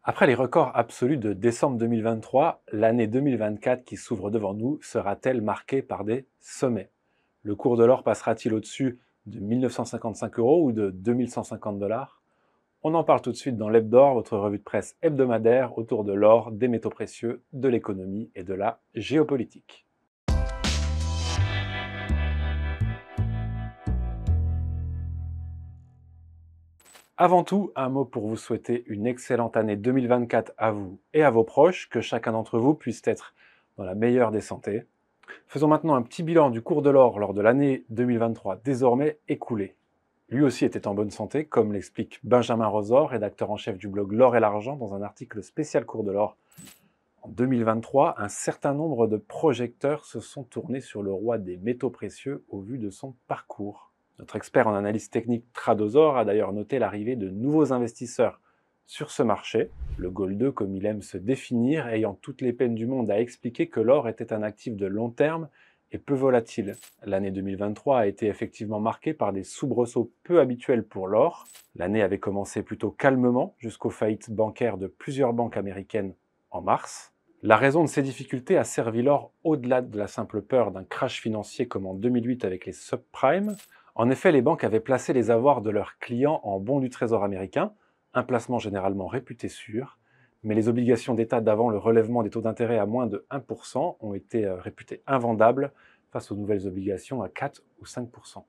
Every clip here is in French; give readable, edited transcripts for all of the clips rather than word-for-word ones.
Après les records absolus de décembre 2023, l'année 2024 qui s'ouvre devant nous sera-t-elle marquée par des sommets? Le cours de l'or passera-t-il au-dessus de 1955 euros ou de 2150 dollars? On en parle tout de suite dans l'Hebdor, votre revue de presse hebdomadaire autour de l'or, des métaux précieux, de l'économie et de la géopolitique. Avant tout, un mot pour vous souhaiter une excellente année 2024 à vous et à vos proches, que chacun d'entre vous puisse être dans la meilleure des santé. Faisons maintenant un petit bilan du cours de l'or lors de l'année 2023 désormais écoulée. Lui aussi était en bonne santé, comme l'explique Benjamin Rosor, rédacteur en chef du blog L'Or et l'Argent, dans un article spécial cours de l'or. En 2023, un certain nombre de projecteurs se sont tournés sur le roi des métaux précieux au vu de son parcours. Notre expert en analyse technique Tradosor a d'ailleurs noté l'arrivée de nouveaux investisseurs sur ce marché, le goldeux comme il aime se définir, ayant toutes les peines du monde à expliquer que l'or était un actif de long terme et peu volatile. L'année 2023 a été effectivement marquée par des soubresauts peu habituels pour l'or. L'année avait commencé plutôt calmement jusqu'aux faillites bancaires de plusieurs banques américaines en mars. La raison de ces difficultés a servi l'or au-delà de la simple peur d'un crash financier comme en 2008 avec les subprimes. En effet, les banques avaient placé les avoirs de leurs clients en bons du trésor américain, un placement généralement réputé sûr, mais les obligations d'État d'avant le relèvement des taux d'intérêt à moins de 1% ont été réputées invendables face aux nouvelles obligations à 4 ou 5%.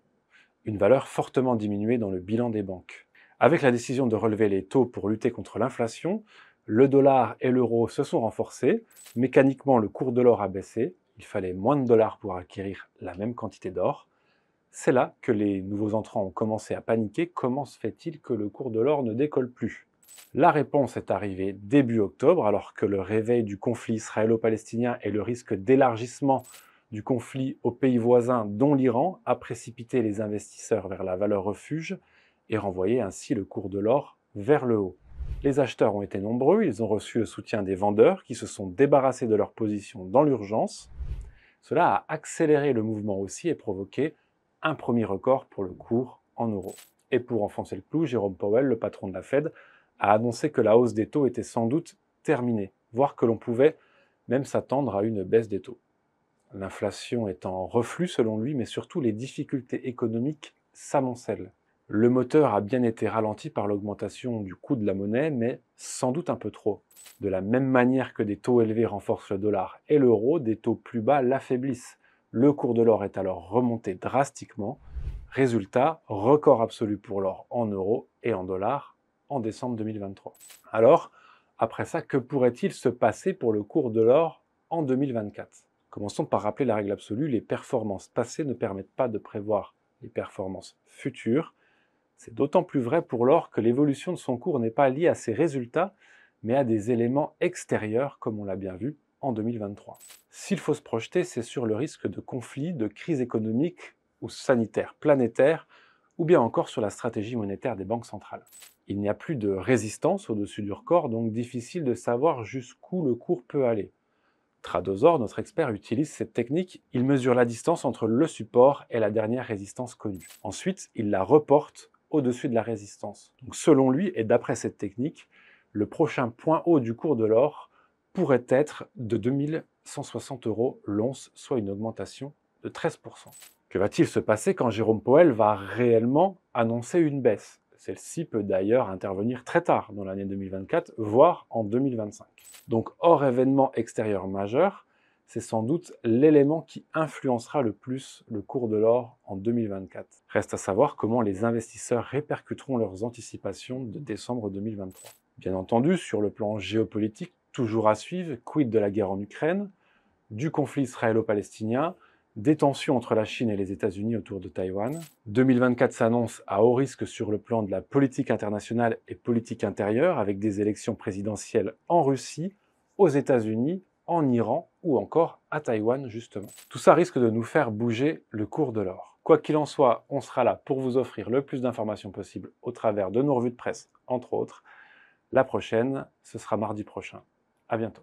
Une valeur fortement diminuée dans le bilan des banques. Avec la décision de relever les taux pour lutter contre l'inflation, le dollar et l'euro se sont renforcés, mécaniquement le cours de l'or a baissé, il fallait moins de dollars pour acquérir la même quantité d'or. C'est là que les nouveaux entrants ont commencé à paniquer. Comment se fait-il que le cours de l'or ne décolle plus? La réponse est arrivée début octobre, alors que le réveil du conflit israélo-palestinien et le risque d'élargissement du conflit aux pays voisins, dont l'Iran, a précipité les investisseurs vers la valeur refuge et renvoyé ainsi le cours de l'or vers le haut. Les acheteurs ont été nombreux, ils ont reçu le soutien des vendeurs qui se sont débarrassés de leur position dans l'urgence. Cela a accéléré le mouvement aussi et provoqué un premier record pour le cours en euros. Et pour enfoncer le clou, Jérôme Powell, le patron de la Fed, a annoncé que la hausse des taux était sans doute terminée, voire que l'on pouvait même s'attendre à une baisse des taux. L'inflation est en reflux selon lui, mais surtout les difficultés économiques s'amoncellent. Le moteur a bien été ralenti par l'augmentation du coût de la monnaie, mais sans doute un peu trop. De la même manière que des taux élevés renforcent le dollar et l'euro, des taux plus bas l'affaiblissent. Le cours de l'or est alors remonté drastiquement. Résultat, record absolu pour l'or en euros et en dollars en décembre 2023. Alors, après ça, que pourrait-il se passer pour le cours de l'or en 2024? Commençons par rappeler la règle absolue, les performances passées ne permettent pas de prévoir les performances futures. C'est d'autant plus vrai pour l'or que l'évolution de son cours n'est pas liée à ses résultats, mais à des éléments extérieurs, comme on l'a bien vu en 2023. S'il faut se projeter, c'est sur le risque de conflit, de crise économique ou sanitaire planétaire, ou bien encore sur la stratégie monétaire des banques centrales. Il n'y a plus de résistance au-dessus du record, donc difficile de savoir jusqu'où le cours peut aller. Tradosor, notre expert, utilise cette technique. Il mesure la distance entre le support et la dernière résistance connue. Ensuite, il la reporte au-dessus de la résistance. Donc, selon lui, et d'après cette technique, le prochain point haut du cours de l'or pourrait être de 2160 euros l'once, soit une augmentation de 13%. Que va-t-il se passer quand Jérôme Powell va réellement annoncer une baisse? Celle-ci peut d'ailleurs intervenir très tard dans l'année 2024, voire en 2025. Donc, hors événement extérieur majeur, c'est sans doute l'élément qui influencera le plus le cours de l'or en 2024. Reste à savoir comment les investisseurs répercuteront leurs anticipations de décembre 2023. Bien entendu, sur le plan géopolitique, toujours à suivre, quid de la guerre en Ukraine, du conflit israélo-palestinien, des tensions entre la Chine et les États-Unis autour de Taïwan. 2024 s'annonce à haut risque sur le plan de la politique internationale et politique intérieure, avec des élections présidentielles en Russie, aux États-Unis, en Iran ou encore à Taïwan justement. Tout ça risque de nous faire bouger le cours de l'or. Quoi qu'il en soit, on sera là pour vous offrir le plus d'informations possible au travers de nos revues de presse, entre autres. La prochaine, ce sera mardi prochain. À bientôt.